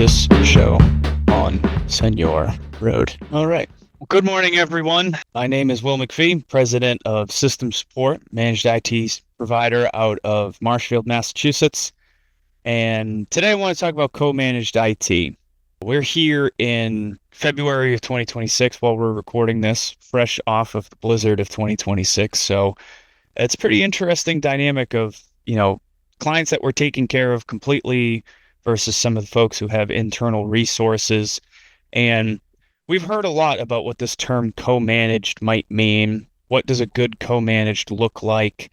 this show on Senor Road. All right. Well, good morning, everyone. My name is Will McPhee, president of System Support, managed IT provider out of Marshfield, Massachusetts. And today I want to talk about co-managed IT. We're here in February of 2026 while we're recording this, fresh off of the blizzard of 2026. So it's a pretty interesting dynamic of, clients that we're taking care of completely versus some of the folks who have internal resources. And we've heard a lot about what this term co-managed might mean. What does a good co-managed look like?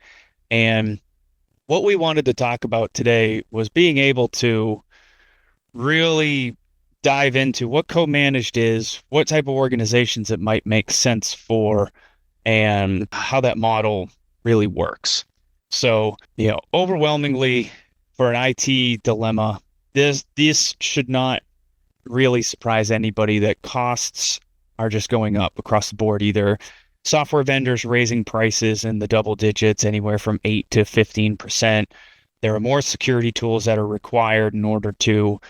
And what we wanted to talk about today was being able to really dive into what co-managed is, what type of organizations it might make sense for, and how that model really works. So, overwhelmingly for an IT dilemma, this should not really surprise anybody that costs are just going up across the board. Either software vendors raising prices in the double digits, anywhere from 8 to 15%. There are more security tools that are required in order to,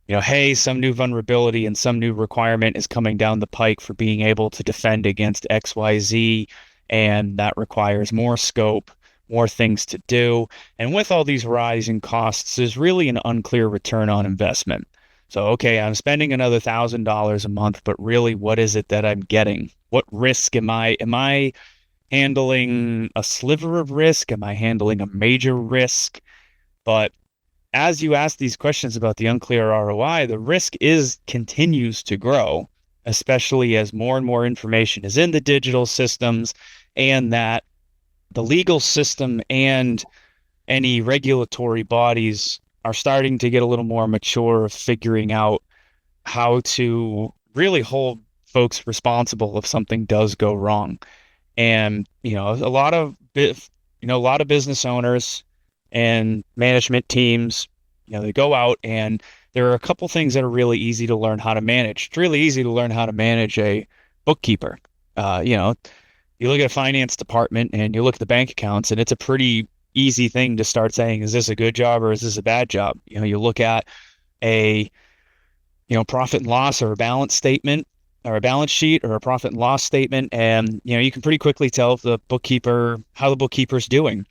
hey, some new vulnerability and some new requirement is coming down the pike for being able to defend against XYZ, and that requires more scope, more things to do. And with all these rising costs, there's really an unclear return on investment. So, okay, I'm spending another $1,000 a month, but really, what is it that I'm getting? What risk am I handling a sliver of risk? Am I handling a major risk? But as you ask these questions about the unclear ROI, the risk continues to grow, especially as more and more information is in the digital systems, and that the legal system and any regulatory bodies are starting to get a little more mature of figuring out how to really hold folks responsible if something does go wrong. And, a lot of business owners and management teams, they go out, and there are a couple things that are really easy to learn how to manage. It's really easy to learn how to manage a bookkeeper. You look at a finance department and you look at the bank accounts, and it's a pretty easy thing to start saying, is this a good job or is this a bad job? You look at a, profit and loss or a balance statement or a balance sheet or a profit and loss statement, and, you can pretty quickly tell how the bookkeeper's doing.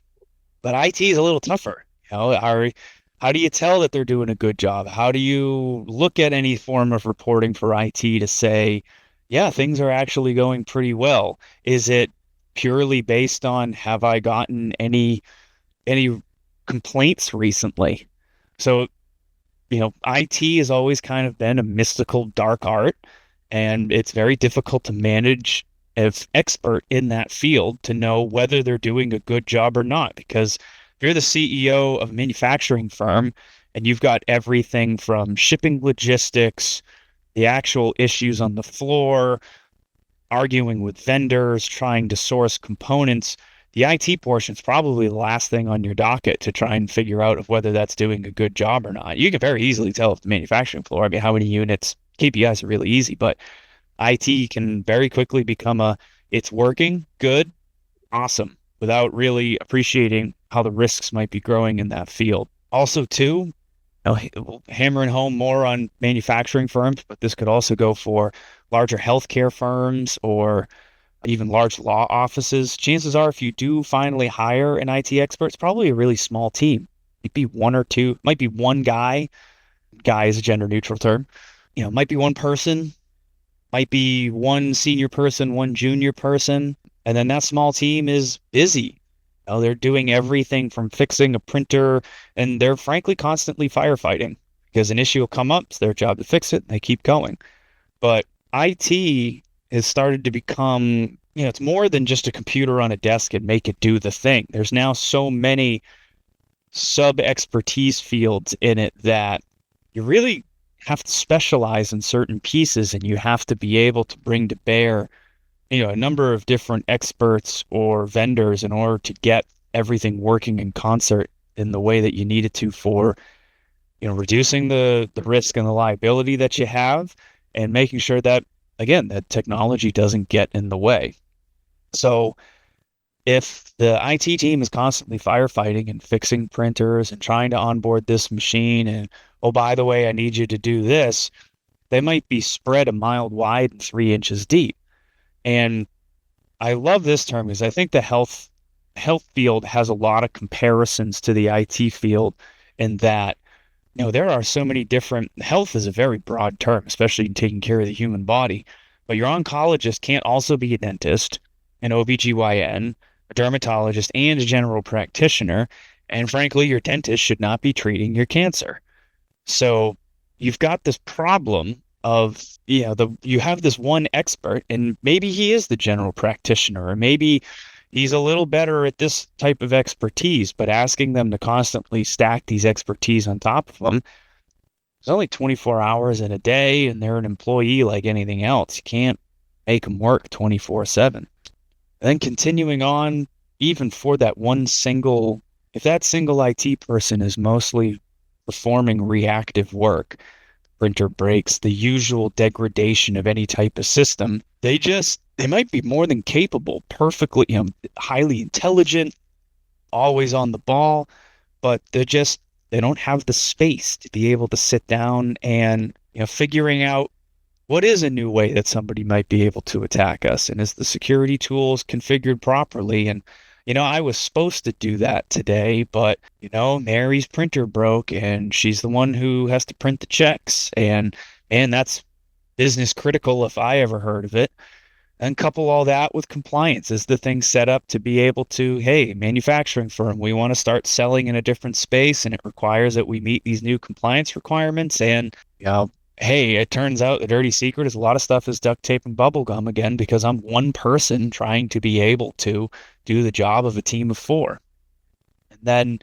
But IT is a little tougher. How do you tell that they're doing a good job? How do you look at any form of reporting for IT to say, yeah, things are actually going pretty well? Is it purely based on, have I gotten any complaints recently? So, IT has always kind of been a mystical dark art, and it's very difficult to manage as expert in that field to know whether they're doing a good job or not. Because if you're the CEO of a manufacturing firm and you've got everything from shipping logistics, the actual issues on the floor, arguing with vendors, trying to source components, the IT portion is probably the last thing on your docket to try and figure out whether that's doing a good job or not. You can very easily tell if the manufacturing floor, how many units, KPIs are really easy, but IT can very quickly become it's working, good, awesome, without really appreciating how the risks might be growing in that field. Also, too, hammering home more on manufacturing firms, but this could also go for larger healthcare firms or even large law offices. Chances are, if you do finally hire an IT expert, it's probably a really small team. Might be one or two, might be one guy. Guy is a gender neutral term. Might be one person, might be one senior person, one junior person, and then that small team is busy. They're doing everything from fixing a printer, and they're frankly constantly firefighting because an issue will come up. It's their job to fix it, and they keep going. But IT has started to become, it's more than just a computer on a desk and make it do the thing. There's now so many sub-expertise fields in it that you really have to specialize in certain pieces, and you have to be able to bring to bear a number of different experts or vendors in order to get everything working in concert in the way that you need it to for, reducing the risk and the liability that you have, and making sure that, again, that technology doesn't get in the way. So if the IT team is constantly firefighting and fixing printers and trying to onboard this machine, and oh, by the way, I need you to do this, they might be spread a mile wide and 3 inches deep. And I love this term because I think the health field has a lot of comparisons to the IT field in that, there are so many different, health is a very broad term, especially in taking care of the human body. But your oncologist can't also be a dentist, an OBGYN, a dermatologist, and a general practitioner. And frankly, your dentist should not be treating your cancer. So you've got this problem of, you have this one expert, and maybe he is the general practitioner, or maybe he's a little better at this type of expertise, but asking them to constantly stack these expertise on top of them, there's only 24 hours in a day, and they're an employee like anything else. You can't make them work 24/7. And then continuing on, even for that one single, if that single IT person is mostly performing reactive work, printer breaks, the usual degradation of any type of system, they might be more than capable, perfectly, highly intelligent, always on the ball, but they don't have the space to be able to sit down and, figuring out what is a new way that somebody might be able to attack us, and is the security tools configured properly? And I was supposed to do that today, but Mary's printer broke, and she's the one who has to print the checks, and that's business critical if I ever heard of it. And couple all that with compliance. Is the thing set up to be able to, hey, manufacturing firm, we want to start selling in a different space, and it requires that we meet these new compliance requirements? And hey, it turns out the dirty secret is a lot of stuff is duct tape and bubble gum again, because I'm one person trying to be able to do the job of a team of four. And then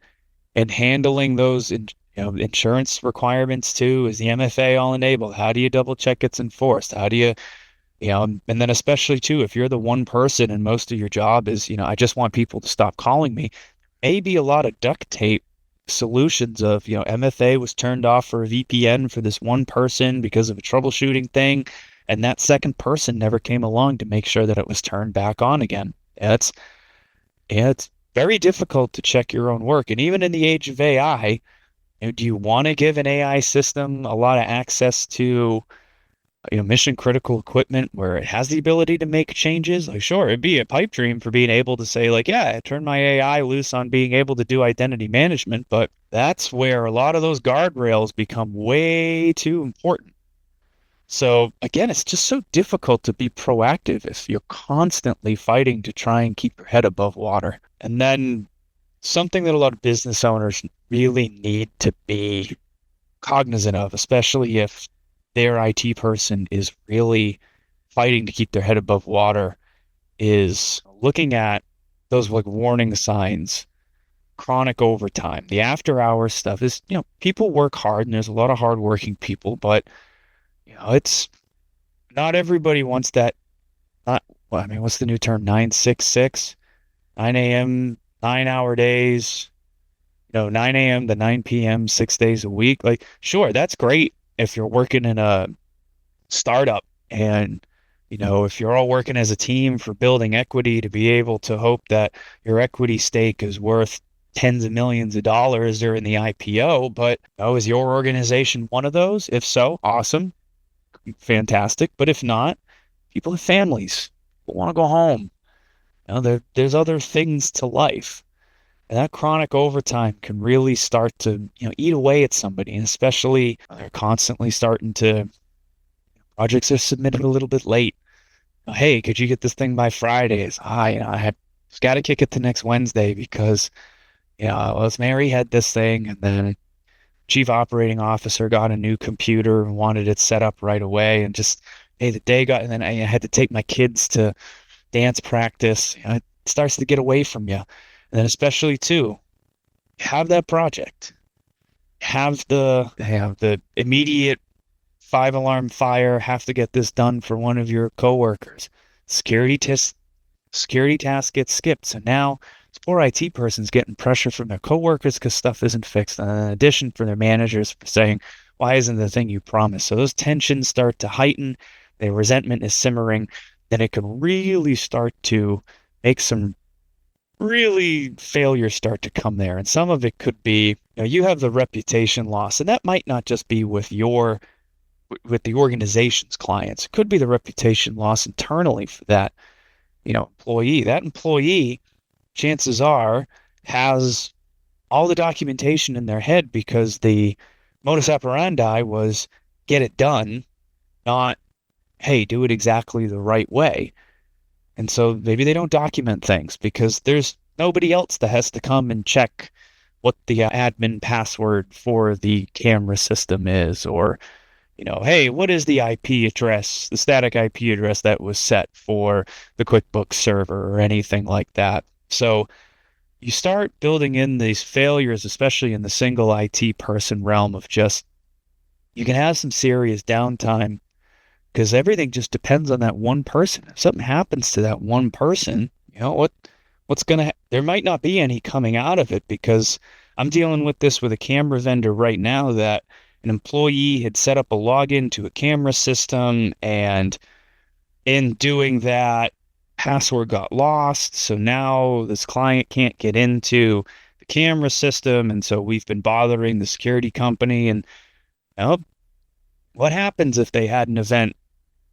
in handling those insurance requirements too, is the MFA all enabled? How do you double check it's enforced? How do you, and then especially too, if you're the one person and most of your job is, I just want people to stop calling me, maybe a lot of duct tape solutions of, MFA was turned off for a VPN for this one person because of a troubleshooting thing, and that second person never came along to make sure that it was turned back on again. It's very difficult to check your own work. And even in the age of AI, do you want to give an AI system a lot of access to mission critical equipment where it has the ability to make changes? Like, sure, it'd be a pipe dream for being able to say, like, yeah, I turn my AI loose on being able to do identity management, but that's where a lot of those guardrails become way too important. So again, it's just so difficult to be proactive if you're constantly fighting to try and keep your head above water. And then something that a lot of business owners really need to be cognizant of, especially if their IT person is really fighting to keep their head above water, is looking at those like warning signs, chronic overtime. The after hours stuff is, people work hard, and there's a lot of hardworking people, but it's not everybody wants that. Not, well, I mean, what's the new term? 966, 9 a.m., 9-hour days, 9 a.m. to 9 p.m., 6 days a week. Like, sure, that's great if you're working in a startup, and if you're all working as a team for building equity to be able to hope that your equity stake is worth tens of millions of dollars during the IPO. But is your organization one of those? If so, awesome, fantastic. But if not, people have families, people want to go home. There's other things to life. And that chronic overtime can really start to, eat away at somebody. And especially they're constantly starting to, projects are submitted a little bit late. Hey, could you get this thing by Friday? I had got to kick it to next Wednesday because, Mary had this thing, and then chief operating officer got a new computer and wanted it set up right away. And just, hey, the day got, and then I had to take my kids to dance practice. It starts to get away from you. And then especially too, have that project, have the immediate 5-alarm fire, have to get this done for one of your coworkers. Security task gets skipped. So now this poor IT person's getting pressure from their coworkers because stuff isn't fixed. And in addition, for their managers for saying, why isn't the thing you promised? So those tensions start to heighten. The resentment is simmering. Then it can really start to make some really failures start to come there. And some of it could be, you have the reputation loss, and that might not just be with the organization's clients. It could be the reputation loss internally for that, employee. That employee, chances are, has all the documentation in their head because the modus operandi was get it done, not, hey, do it exactly the right way. And so maybe they don't document things because there's nobody else that has to come and check what the admin password for the camera system is, or, hey, what is the IP address, the static IP address that was set for the QuickBooks server or anything like that. So you start building in these failures, especially in the single IT person realm of just, you can have some serious downtime because everything just depends on that one person. If something happens to that one person, what's gonna there might not be any coming out of it, because I'm dealing with this with a camera vendor right now that an employee had set up a login to a camera system, and in doing that, password got lost. So now this client can't get into the camera system, and so we've been bothering the security company. And what happens if they had an event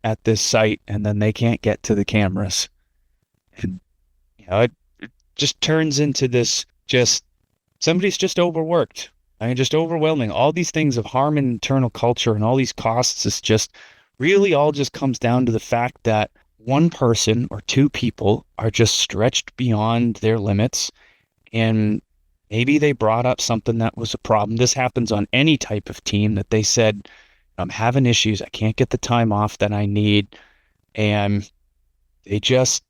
at this site and then they can't get to the cameras? And it just turns into this, just somebody's just overworked. I mean, just overwhelming. All these things of harm in internal culture and all these costs is just really all just comes down to the fact that one person or two people are just stretched beyond their limits, and maybe they brought up something that was a problem. This happens on any type of team, that they said, I'm having issues. I can't get the time off that I need. And they just,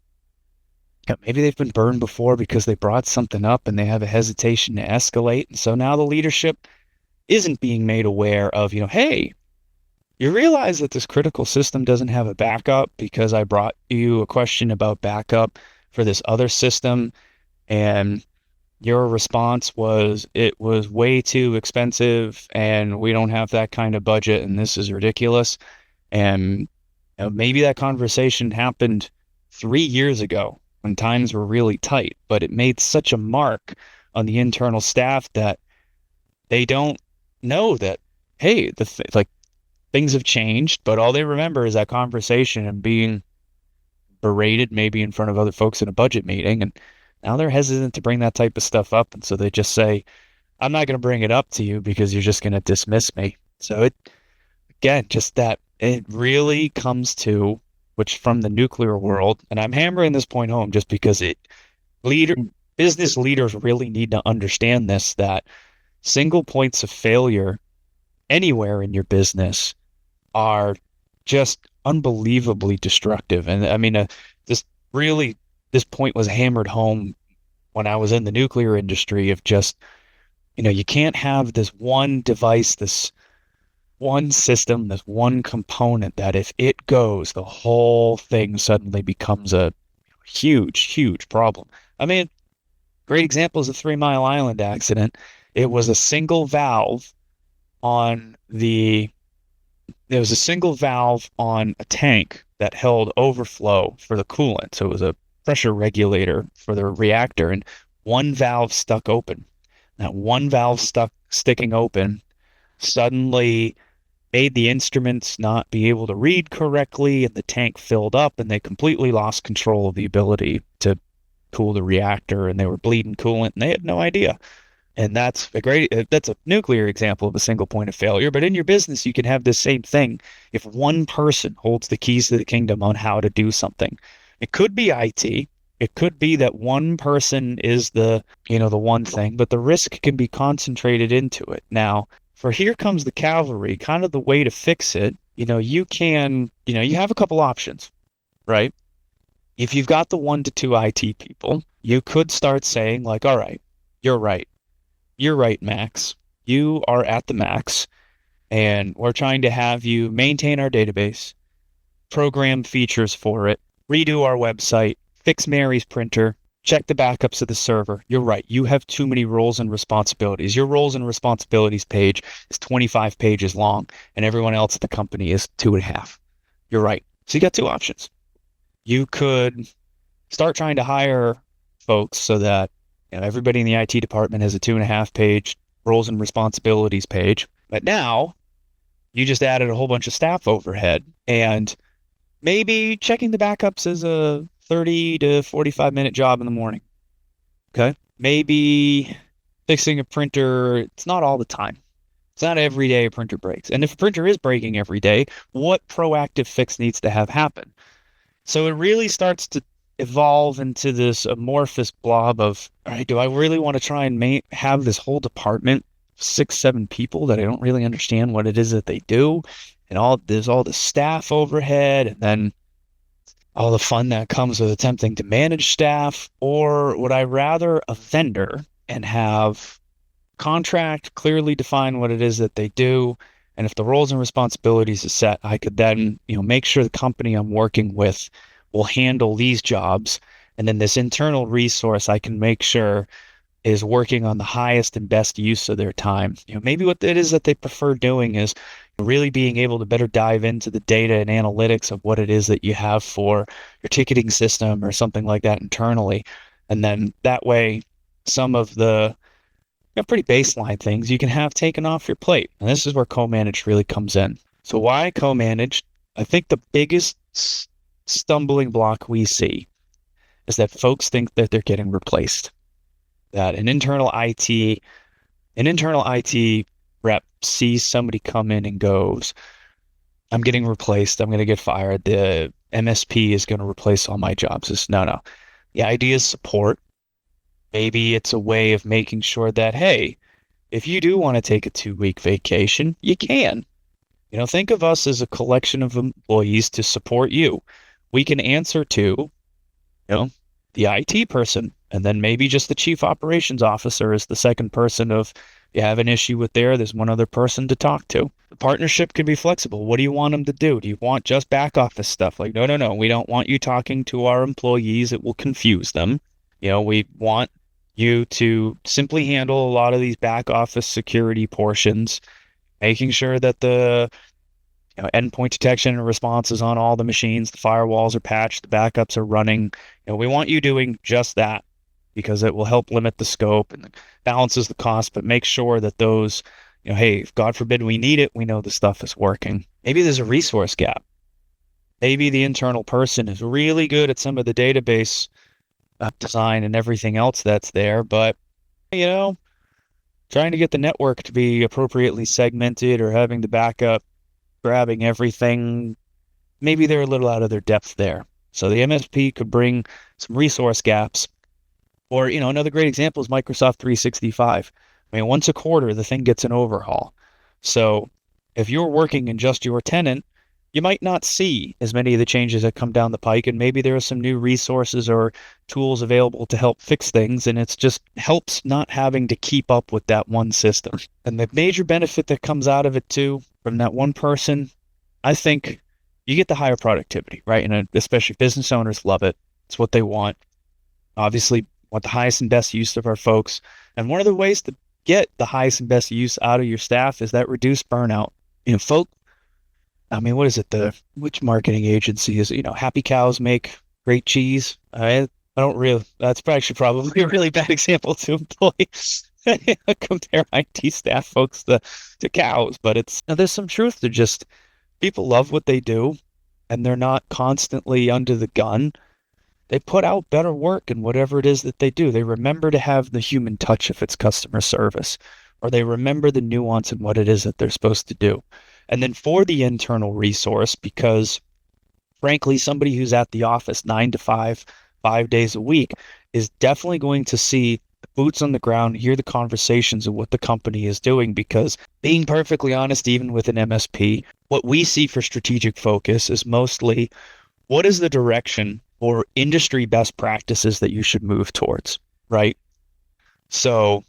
maybe they've been burned before because they brought something up and they have a hesitation to escalate. And so now the leadership isn't being made aware of, hey, you realize that this critical system doesn't have a backup because I brought you a question about backup for this other system, and your response was it was way too expensive and we don't have that kind of budget and this is ridiculous. And maybe that conversation happened 3 years ago when times were really tight, but it made such a mark on the internal staff that they don't know that, hey, things have changed, but all they remember is that conversation and being berated maybe in front of other folks in a budget meeting. And now they're hesitant to bring that type of stuff up. And so they just say, I'm not going to bring it up to you because you're just going to dismiss me. So again, just that it really comes to, which from the nuclear world, and I'm hammering this point home just because business leaders really need to understand this, that single points of failure anywhere in your business are just unbelievably destructive. And I mean, this point was hammered home when I was in the nuclear industry of just, you can't have this one device, this one system, this one component that if it goes, the whole thing suddenly becomes a huge, huge problem. I mean, great example is the 3 Mile Island accident. It was a single valve there was a single valve on a tank that held overflow for the coolant. So it was a pressure regulator for the reactor, and one valve stuck open. That one valve sticking open suddenly made the instruments not be able to read correctly, and the tank filled up, and they completely lost control of the ability to cool the reactor, and they were bleeding coolant, and they had no idea. And that's a nuclear example of a single point of failure. But in your business, you can have the same thing if one person holds the keys to the kingdom on how to do something. It could be IT. It could be that one person is the one thing, but the risk can be concentrated into it. Now, for here comes the cavalry, kind of the way to fix it. You have a couple options, right? If you've got the 1 to 2 IT people, you could start saying like, all right, you're right. You're right, Max. You are at the max, and we're trying to have you maintain our database, program features for it, redo our website, fix Mary's printer, check the backups of the server. You're right. You have too many roles and responsibilities. Your roles and responsibilities page is 25 pages long, and everyone else at the company is 2.5. You're right. So you got two options. You could start trying to hire folks so that everybody in the IT department has a 2.5-page roles and responsibilities page. But now you just added a whole bunch of staff overhead, and maybe checking the backups is a 30 to 45-minute job in the morning. Okay. Maybe fixing a printer, it's not all the time. It's not every day a printer breaks. And if a printer is breaking every day, what proactive fix needs to have happen? So it really starts to evolve into this amorphous blob of, all right, do I really want to try and have this whole department, 6, 7 people that I don't really understand what it is that they do? And there's all the staff overhead, and then all the fun that comes with attempting to manage staff. Or would I rather a vendor and have contract, clearly define what it is that they do? And if the roles and responsibilities is set, I could then, make sure the company I'm working with will handle these jobs. And then this internal resource I can make sure is working on the highest and best use of their time. Maybe what it is that they prefer doing is really being able to better dive into the data and analytics of what it is that you have for your ticketing system or something like that internally. And then that way, some of the pretty baseline things you can have taken off your plate. And this is where co-managed really comes in. So why co-managed? I think the biggest stumbling block we see is that folks think that they're getting replaced. That an internal IT rep sees somebody come in and goes, I'm getting replaced, I'm going to get fired, the MSP is going to replace all my jobs. No. The idea is support. Maybe it's a way of making sure that, hey, if you do want to take a 2-week vacation, you can. Think of us as a collection of employees to support you. We can answer to, the IT person, and then maybe just the chief operations officer is the second person of, you have an issue with there's one other person to talk to. The partnership can be flexible. What do you want them to do? Do you want just back office stuff? Like, no. We don't want you talking to our employees. It will confuse them. We want you to simply handle a lot of these back office security portions, making sure that the endpoint detection and response is on all the machines, the firewalls are patched, the backups are running. We want you doing just that because it will help limit the scope and balances the cost, but make sure that those, hey, if God forbid we need it, we know the stuff is working. Maybe there's a resource gap. Maybe the internal person is really good at some of the database design and everything else that's there, but, trying to get the network to be appropriately segmented or having the backup grabbing everything, maybe they're a little out of their depth there. So the MSP could bring some resource gaps. Or, another great example is Microsoft 365. Once a quarter, the thing gets an overhaul. So if you're working in just your tenant, you might not see as many of the changes that come down the pike, and maybe there are some new resources or tools available to help fix things, and it's just helps not having to keep up with that one system. And the major benefit that comes out of it too, from that one person, I think you get the higher productivity, right? And especially business owners love it. It's what they want. Obviously, want the highest and best use of our folks. And one of the ways to get the highest and best use out of your staff is that reduced burnout. What is it? Which marketing agency is it? Happy cows make great cheese. I don't really, that's probably a really bad example to employ. Compare IT staff folks to cows, but there's some truth to just people love what they do and they're not constantly under the gun. They put out better work in whatever it is that they do. They remember to have the human touch if it's customer service, or they remember the nuance in what it is that they're supposed to do. And then for the internal resource, because frankly, somebody who's at the office 9 to 5, 5 days a week is definitely going to see the boots on the ground, hear the conversations of what the company is doing, because being perfectly honest, even with an MSP, what we see for strategic focus is mostly what is the direction or industry best practices that you should move towards, right? So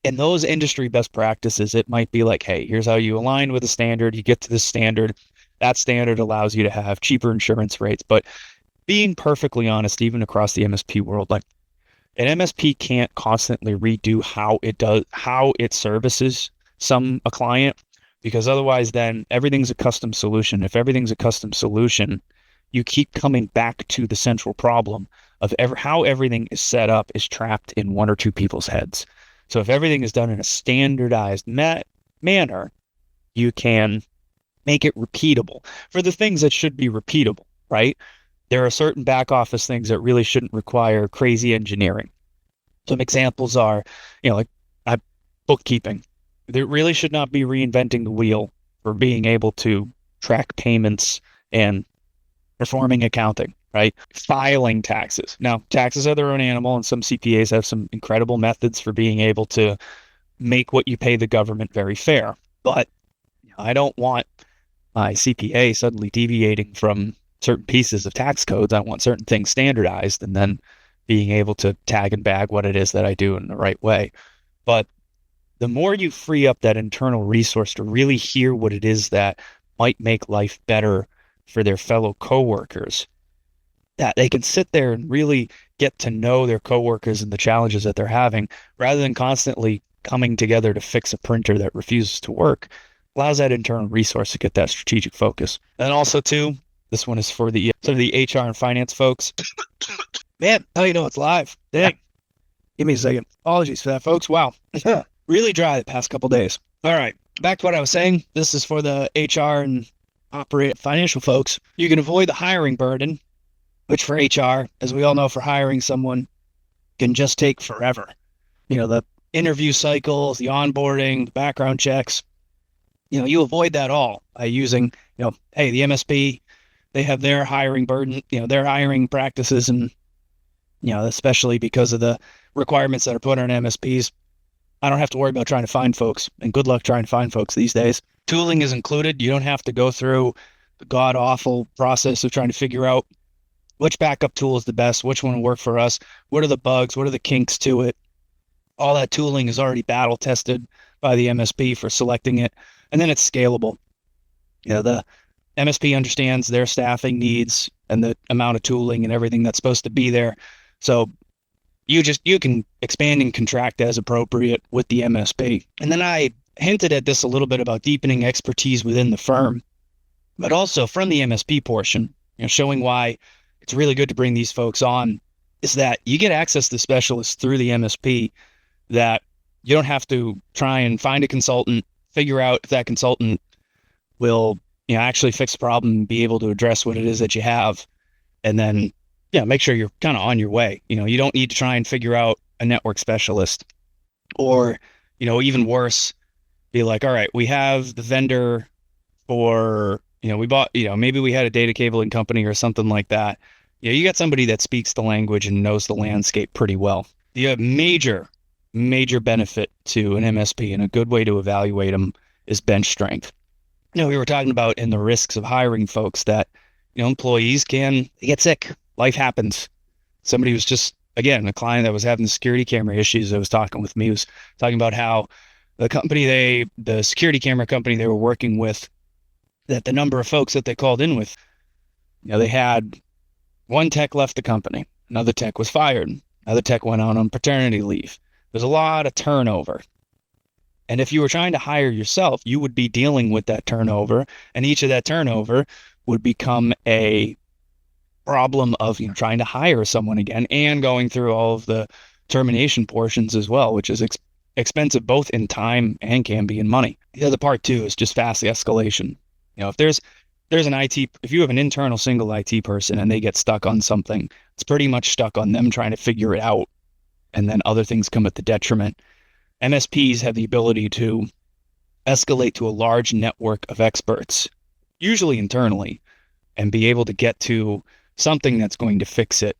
in those industry best practices, it might be like, hey, here's how you align with a standard. You get to this standard. That standard allows you to have cheaper insurance rates. But being perfectly honest, even across the MSP world, like an MSP can't constantly redo how it services a client, because otherwise then everything's a custom solution. If everything's a custom solution, you keep coming back to the central problem of how everything is set up is trapped in one or two people's heads. So if everything is done in a standardized manner, you can make it repeatable for the things that should be repeatable, right? There are certain back office things that really shouldn't require crazy engineering. Some examples are, like uh, bookkeeping. There really should not be reinventing the wheel for being able to track payments and performing accounting, right? Filing taxes. Now, taxes are their own animal, and some CPAs have some incredible methods for being able to make what you pay the government very fair. But I don't want my CPA suddenly deviating from certain pieces of tax codes. I want certain things standardized and then being able to tag and bag what it is that I do in the right way. But the more you free up that internal resource to really hear what it is that might make life better for their fellow coworkers, that they can sit there and really get to know their coworkers and the challenges that they're having rather than constantly coming together to fix a printer that refuses to work, allows that internal resource to get that strategic focus. And also too, this one is for the some of the HR and finance folks. Man, how you know it's live? Dang. Give me a second. Apologies for that, folks. Wow. Really dry the past couple days. All right. Back to what I was saying. This is for the HR and operate financial folks. You can avoid the hiring burden, which for HR, as we all know, for hiring someone can just take forever. The interview cycles, the onboarding, the background checks, you avoid that all by using, hey, the MSP, they have their hiring burden, their hiring practices, and, especially because of the requirements that are put on MSPs, I don't have to worry about trying to find folks, and good luck trying to find folks these days. Tooling is included. You don't have to go through the god-awful process of trying to figure out which backup tool is the best, which one will work for us, what are the bugs, what are the kinks to it. All that tooling is already battle tested by the MSP for selecting it, and then it's scalable. The MSP understands their staffing needs and the amount of tooling and everything that's supposed to be there. So you can expand and contract as appropriate with the MSP. And then I hinted at this a little bit about deepening expertise within the firm, but also from the MSP portion, showing why it's really good to bring these folks on is that you get access to specialists through the MSP that you don't have to try and find a consultant, figure out if that consultant will, actually fix the problem and be able to address what it is that you have. And then, make sure you're kind of on your way. You don't need to try and figure out a network specialist or, even worse, be like, all right, we have the vendor for, we bought, maybe we had a data cabling company or something like that. You got somebody that speaks the language and knows the landscape pretty well. The major benefit to an MSP and a good way to evaluate them is bench strength. We were talking about in the risks of hiring folks that, employees can get sick. Life happens. Somebody was just, again, a client that was having the security camera issues that was talking with me was talking about how the security camera company they were working with, that the number of folks that they called in with, they had one tech left the company, another tech was fired, another tech went out on paternity leave. There's a lot of turnover. And if you were trying to hire yourself, you would be dealing with that turnover, and each of that turnover would become a problem of, trying to hire someone again and going through all of the termination portions as well, which is expensive both in time and can be in money. The other part too is just fast escalation. If there's an if you have an internal single IT person and they get stuck on something, it's pretty much stuck on them trying to figure it out. And then other things come at the detriment. MSPs have the ability to escalate to a large network of experts, usually internally, and be able to get to something that's going to fix it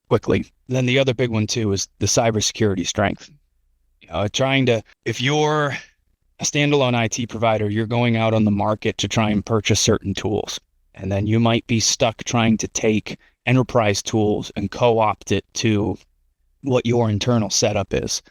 quickly. Then the other big one too is the cybersecurity strength. If you're a standalone IT provider, you're going out on the market to try and purchase certain tools. And then you might be stuck trying to take enterprise tools and co-opt it to what your internal setup is.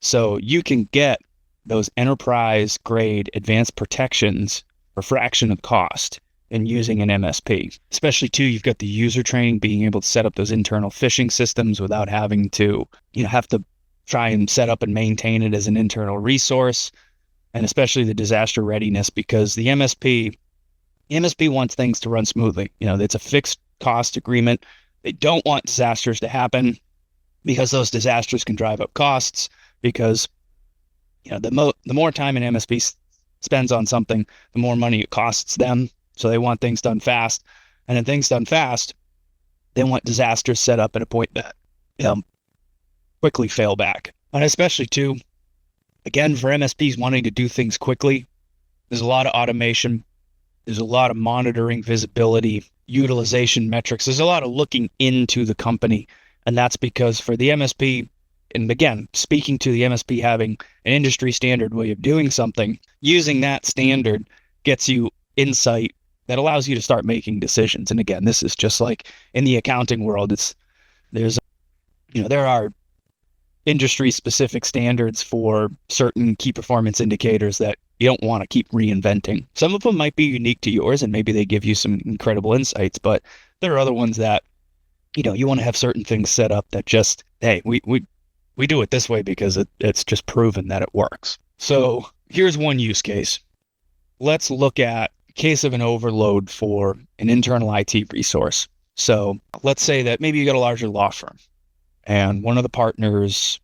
So you can get those enterprise grade advanced protections for a fraction of the cost in using an MSP. Especially too, you've got the user training, being able to set up those internal phishing systems without having to, have to try and set up and maintain it as an internal resource. And especially the disaster readiness, because the MSP wants things to run smoothly. It's a fixed cost agreement. They don't want disasters to happen because those disasters can drive up costs because the more time an MSP spends on something, the more money it costs them. So they want things done fast. And then things done fast, they want disasters set up at a point that quickly fail back. And especially too, again, for MSPs wanting to do things quickly, there's a lot of automation. There's a lot of monitoring, visibility, utilization metrics. There's a lot of looking into the company. And that's because for the MSP, and again, speaking to the MSP having an industry standard way of doing something, using that standard gets you insight that allows you to start making decisions. And again, this is just like in the accounting world, there are industry specific standards for certain key performance indicators that you don't want to keep reinventing. Some of them might be unique to yours and maybe they give you some incredible insights, but there are other ones that, you want to have certain things set up that just, hey, we do it this way because it's just proven that it works. So here's one use case. Let's look at a case of an overload for an internal IT resource. So let's say that maybe you got a larger law firm and one of the partners'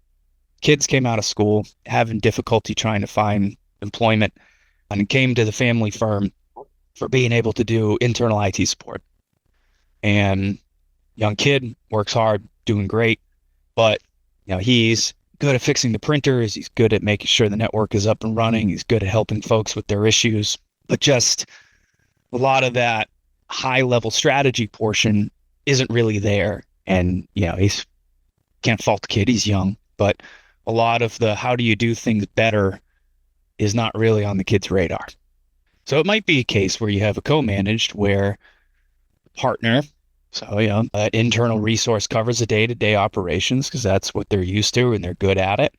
kids came out of school having difficulty trying to find employment and came to the family firm for being able to do internal IT support. And young kid works hard, doing great, but he's good at fixing the printers. He's good at making sure the network is up and running. He's good at helping folks with their issues, but just a lot of that high level strategy portion isn't really there. And, he's can't fault the kid. He's young, but a lot of the how do you do things better is not really on the kid's radar. So it might be a case where you have a co-managed where partner, so an internal resource covers the day-to-day operations because that's what they're used to and they're good at it.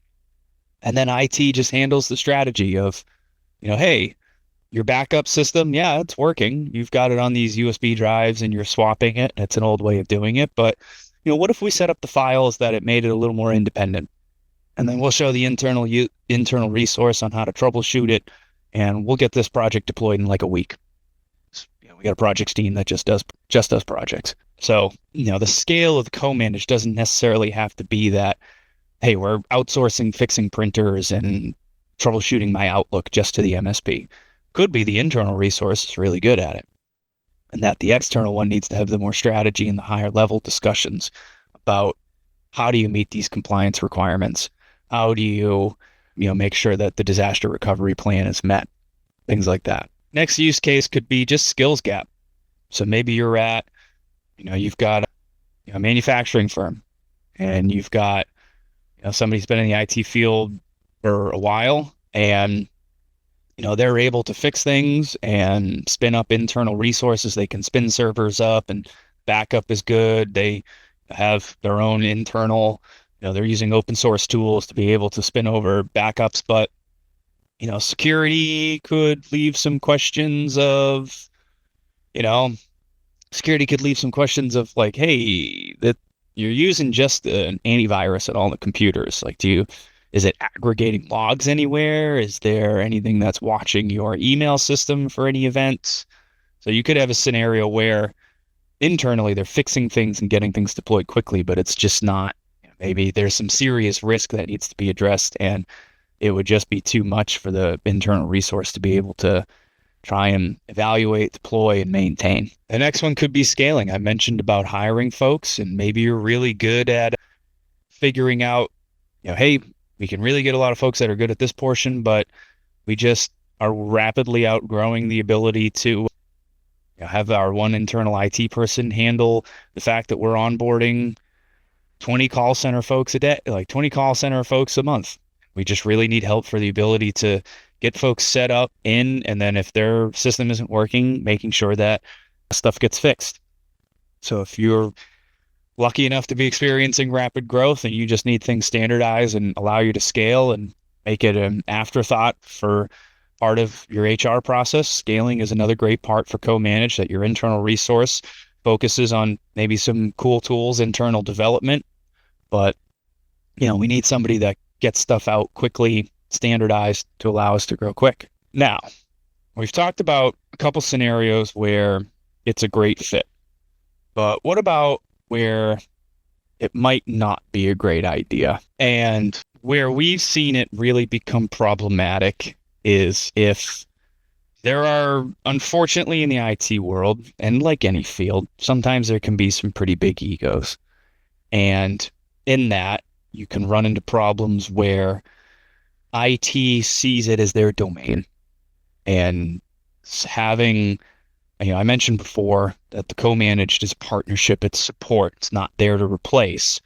And then IT just handles the strategy of, hey, your backup system, yeah, it's working. You've got it on these USB drives and you're swapping it. It's an old way of doing it, but what if we set up the files that it made it a little more independent? And then we'll show the internal resource on how to troubleshoot it, and we'll get this project deployed in like a week. We got a projects team that just does projects. So, the scale of the co-managed doesn't necessarily have to be that, hey, we're outsourcing fixing printers and troubleshooting my Outlook just to the MSP. Could be the internal resource is really good at it, and that the external one needs to have the more strategy and the higher level discussions about how do you meet these compliance requirements? How do you, make sure that the disaster recovery plan is met? Things like that. Next use case could be just skills gap. So maybe you're at, you've got a manufacturing firm and you've got, somebody's been in the IT field for a while and they're able to fix things and spin up internal resources. They can spin servers up and backup is good. They have their own internal, they're using open source tools to be able to spin over backups, but, security could leave some questions of, like, hey, that you're using just an antivirus at all the computers. Like, is it aggregating logs anywhere? Is there anything that's watching your email system for any events? So you could have a scenario where internally they're fixing things and getting things deployed quickly, but it's just not, maybe there's some serious risk that needs to be addressed and it would just be too much for the internal resource to be able to try and evaluate, deploy, and maintain. The next one could be scaling. I mentioned about hiring folks, and maybe you're really good at figuring out, hey, we can really get a lot of folks that are good at this portion, but we just are rapidly outgrowing the ability to have our one internal IT person handle the fact that we're onboarding 20 call center folks a day, like 20 call center folks a month. We just really need help for the ability to get folks set up and then if their system isn't working, making sure that stuff gets fixed. So if you're lucky enough to be experiencing rapid growth and you just need things standardized and allow you to scale and make it an afterthought for part of your HR process, scaling is another great part for co-manage, that your internal resource focuses on maybe some cool tools, internal development, but we need somebody that gets stuff out quickly, standardized to allow us to grow quick. Now, we've talked about a couple scenarios where it's a great fit, but what about where it might not be a great idea. And where we've seen it really become problematic is if there are, unfortunately, in the IT world, and like any field, sometimes there can be some pretty big egos. And in that, you can run into problems where IT sees it as their domain. And having, I mentioned before that the co-managed is a partnership, it's support, it's not there to replace.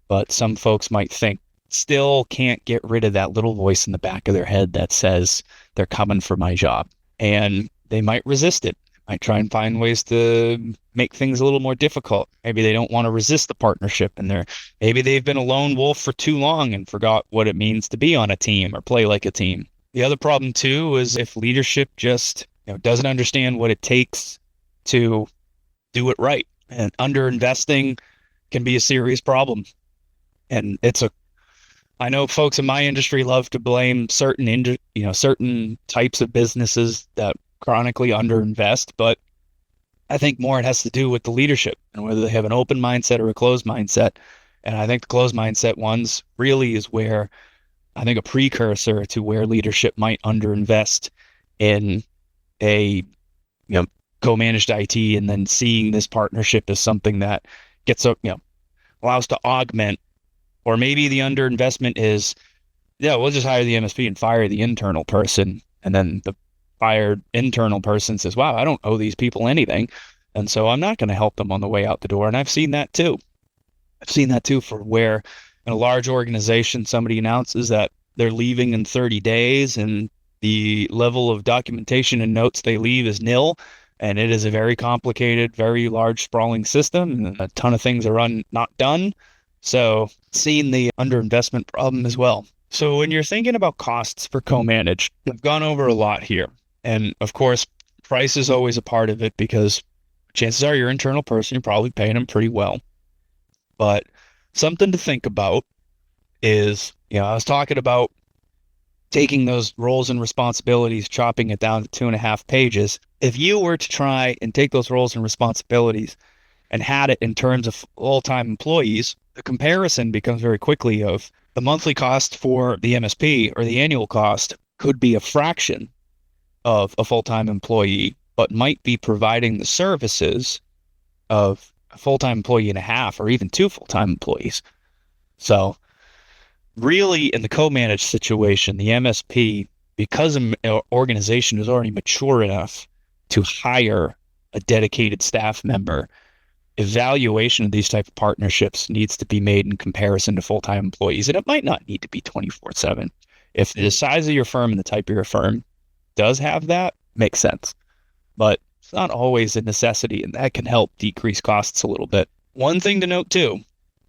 But some folks might think, still can't get rid of that little voice in the back of their head that says they're coming for my job. And they might resist it, might try and find ways to make things a little more difficult. Maybe they don't want to resist the partnership and maybe they've been a lone wolf for too long and forgot what it means to be on a team or play like a team. The other problem too is if leadership just doesn't understand what it takes to do it right. And underinvesting can be a serious problem. And I know folks in my industry love to blame certain types of businesses that chronically underinvest, but I think more it has to do with the leadership and whether they have an open mindset or a closed mindset. And I think the closed mindset ones really is where I think a precursor to where leadership might underinvest in a co-managed IT, and then seeing this partnership as something that allows to augment. Or maybe the underinvestment is, we'll just hire the MSP and fire the internal person. And then the fired internal person says, wow, I don't owe these people anything. And so I'm not going to help them on the way out the door. And I've seen that too. For where in a large organization, somebody announces that they're leaving in 30 days and the level of documentation and notes they leave is nil. And it is a very complicated, very large, sprawling system. And a ton of things are not done. So seeing the underinvestment problem as well. So when you're thinking about costs for co-managed, I've gone over a lot here. And of course, price is always a part of it because chances are your internal person, you're probably paying them pretty well. But something to think about is, I was talking about taking those roles and responsibilities, chopping it down to 2.5 pages. If you were to try and take those roles and responsibilities and had it in terms of full-time employees, the comparison becomes very quickly of the monthly cost for the MSP or the annual cost could be a fraction of a full-time employee, but might be providing the services of a full-time employee and a half, or even 2 full-time employees. So really in the co-managed situation, the MSP, because an organization is already mature enough to hire a dedicated staff member, evaluation of these type of partnerships needs to be made in comparison to full-time employees. And it might not need to be 24/7. If the size of your firm and the type of your firm does have that, makes sense. But it's not always a necessity, and that can help decrease costs a little bit. One thing to note too,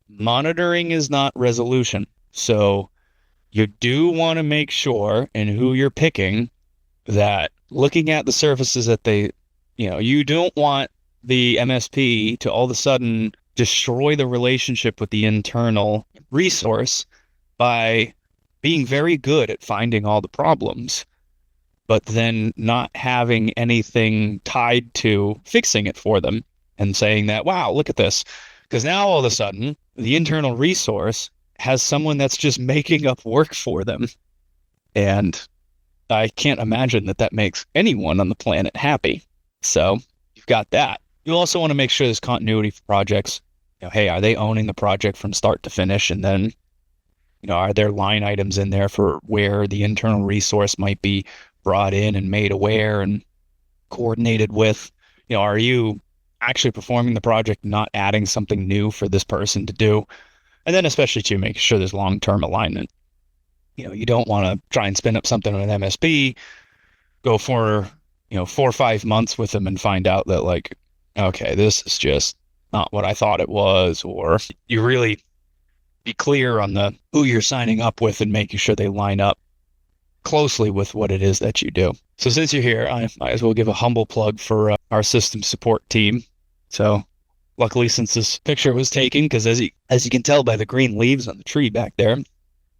monitoring is not resolution. So you do want to make sure in who you're picking that looking at the services that you don't want the MSP to all of a sudden destroy the relationship with the internal resource by being very good at finding all the problems, but then not having anything tied to fixing it for them and saying that, wow, look at this. Because now all of a sudden, the internal resource has someone that's just making up work for them. And I can't imagine that makes anyone on the planet happy. So you've got that. You also want to make sure there's continuity for projects. Hey, are they owning the project from start to finish? And then, are there line items in there for where the internal resource might be brought in and made aware and coordinated with? Are you actually performing the project, not adding something new for this person to do? And then especially to make sure there's long-term alignment. You don't want to try and spin up something on an MSP, go for, 4 or 5 months with them and find out that okay, this is just not what I thought it was, or you really be clear on who you're signing up with and making sure they line up closely with what it is that you do. So since you're here, I might as well give a humble plug for our system support team. So luckily, since this picture was taken, because as you can tell by the green leaves on the tree back there,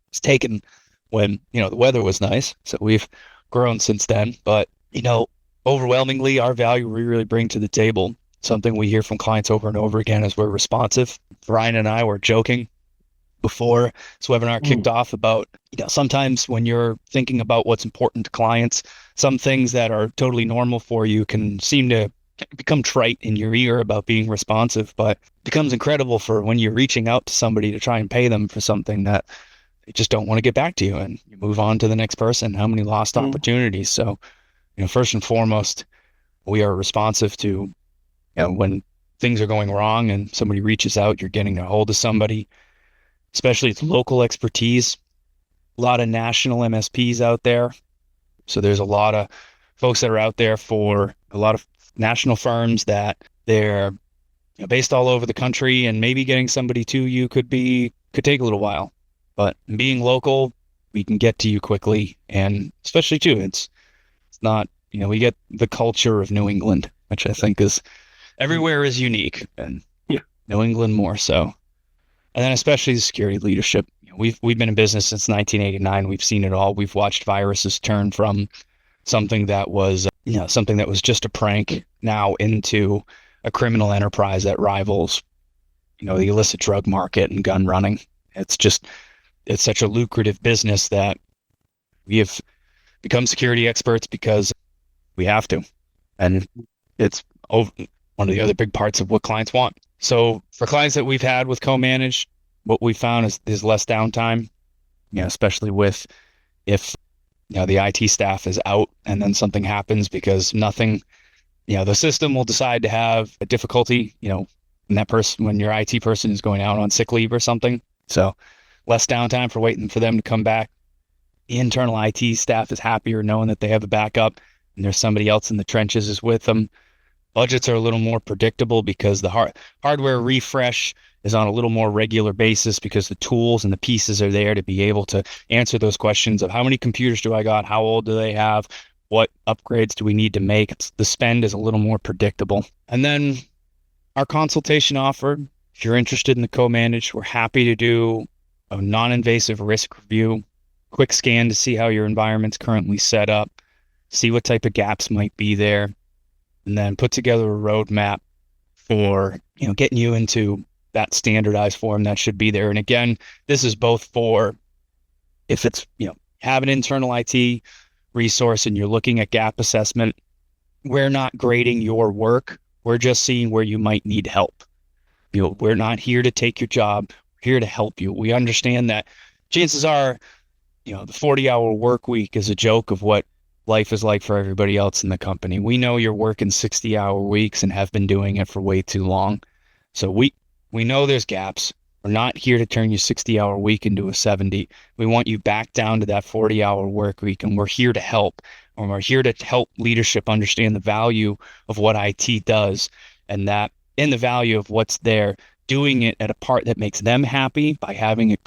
it's taken when, the weather was nice. So we've grown since then. But, overwhelmingly, our value we really bring to the table Something we hear from clients over and over again is we're responsive. Ryan and I were joking before this webinar kicked off about, sometimes when you're thinking about what's important to clients, some things that are totally normal for you can seem to become trite in your ear about being responsive, but it becomes incredible for when you're reaching out to somebody to try and pay them for something that they just don't want to get back to you, and you move on to the next person. How many lost opportunities? So, first and foremost, we are responsive to, when things are going wrong and somebody reaches out, you're getting a hold of somebody, especially it's local expertise. A lot of national MSPs out there. So there's a lot of folks that are out there for a lot of national firms that they're based all over the country, and maybe getting somebody to you could take a little while. But being local, we can get to you quickly, and especially too, it's not, we get the culture of New England, which I think is everywhere is unique, and New England more so. And then especially the security leadership. We've been in business since 1989. We've seen it all. We've watched viruses turn from something that was just a prank now into a criminal enterprise that rivals, the illicit drug market and gun running. It's such a lucrative business that we have become security experts because we have to. And it's one of the other big parts of what clients want. So for clients that we've had with co-managed, what we found is less downtime, especially with if, the IT staff is out and then something happens because nothing, the system will decide to have a difficulty, when your IT person is going out on sick leave or something. So less downtime for waiting for them to come back. The internal IT staff is happier knowing that they have a backup and there's somebody else in the trenches is with them. Budgets are a little more predictable because the hardware refresh is on a little more regular basis because the tools and the pieces are there to be able to answer those questions of how many computers do I got? How old do they have? What upgrades do we need to make? The spend is a little more predictable. And then our consultation offer, if you're interested in the co-managed, we're happy to do a non-invasive risk review, quick scan to see how your environment's currently set up, see what type of gaps might be there, and then put together a roadmap for, getting you into that standardized form that should be there. And again, this is both for if it's, have an internal IT resource and you're looking at gap assessment, we're not grading your work. We're just seeing where you might need help. We're not here to take your job. We're here to help you. We understand that chances are, the 40-hour work week is a joke of what life is like for everybody else in the company. We know you're working 60-hour weeks and have been doing it for way too long. So we know there's gaps. We're not here to turn your 60-hour week into a 70. We want you back down to that 40-hour work week, and we're here to help. And we're here to help leadership understand the value of what IT does, and that in the value of what's there, doing it at a part that makes them happy by having it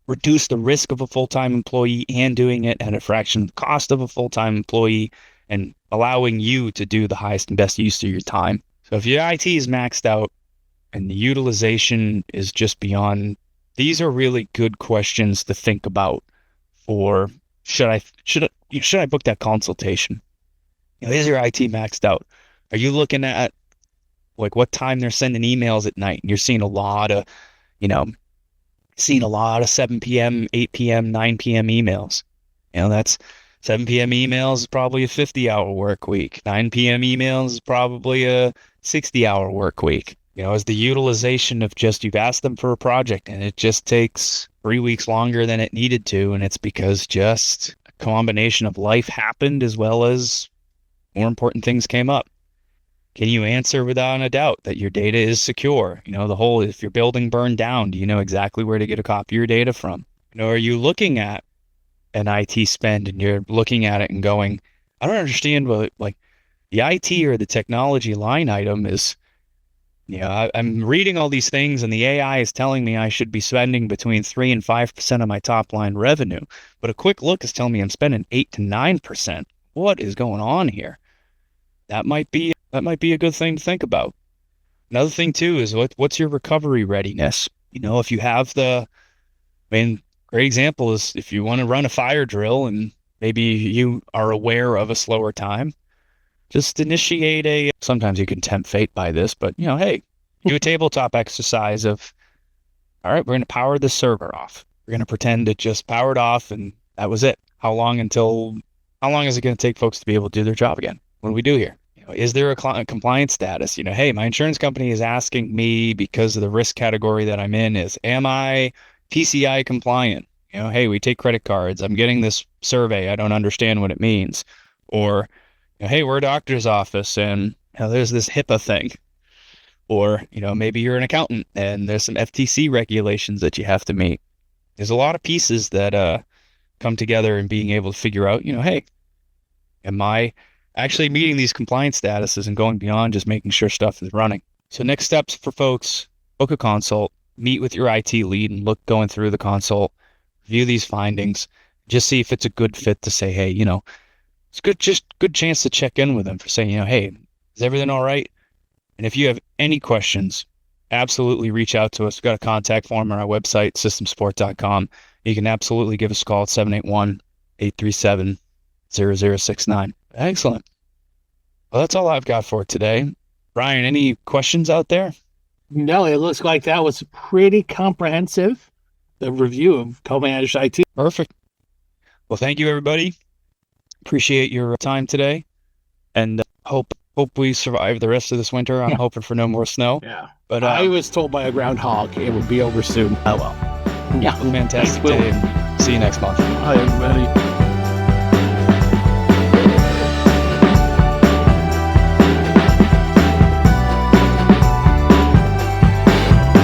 reduce the risk of a full-time employee and doing it at a fraction of the cost of a full-time employee and allowing you to do the highest and best use of your time. So if your IT is maxed out and the utilization is just beyond, these are really good questions to think about for should I book that consultation? Is your IT maxed out? Are you looking at like what time they're sending emails at night? And you're seeing a lot of 7 p.m., 8 p.m., 9 p.m. emails. That's 7 p.m. emails is probably a 50-hour work week. 9 p.m. emails is probably a 60-hour work week. As the utilization of just you've asked them for a project and it just takes 3 weeks longer than it needed to, and it's because just a combination of life happened as well as more important things came up. Can you answer without a doubt that your data is secure? If your building burned down, do you know exactly where to get a copy of your data from? Are you looking at an IT spend and you're looking at it and going, I don't understand what, like, the IT or the technology line item is, I'm reading all these things and the AI is telling me I should be spending between 3 and 5% of my top line revenue. But a quick look is telling me I'm spending 8 to 9%. What is going on here? That might be a good thing to think about. Another thing too is what's your recovery readiness? If you have great example is if you want to run a fire drill and maybe you are aware of a slower time, just initiate sometimes you can tempt fate by this, but hey, do a tabletop exercise of, all right, we're going to power the server off. We're going to pretend it just powered off and that was it. How long is it going to take folks to be able to do their job again? What do we do here? Is there a compliance status? Hey, my insurance company is asking me because of the risk category that I'm in am I PCI compliant? Hey, we take credit cards. I'm getting this survey. I don't understand what it means. Or, hey, we're a doctor's office and there's this HIPAA thing. Or, maybe you're an accountant and there's some FTC regulations that you have to meet. There's a lot of pieces that come together in being able to figure out, hey, am I actually meeting these compliance statuses and going beyond just making sure stuff is running? So next steps for folks, book a consult, meet with your IT lead and going through the consult, review these findings, just see if it's a good fit to say, hey, it's good chance to check in with them for saying, hey, is everything all right? And if you have any questions, absolutely reach out to us. We've got a contact form on our website, systemsupport.com. You can absolutely give us a call at 781-837-0069. Excellent. Well, that's all I've got for today. Brian, any questions out there? No, it looks like that was pretty comprehensive, the review of co-managed IT. Perfect. Well, thank you, everybody. Appreciate your time today, and hope we survive the rest of this winter. I'm hoping for no more snow. Yeah. But I was told by a groundhog it would be over soon. Oh, well. Yeah. Fantastic day. See you next month. Hi, everybody.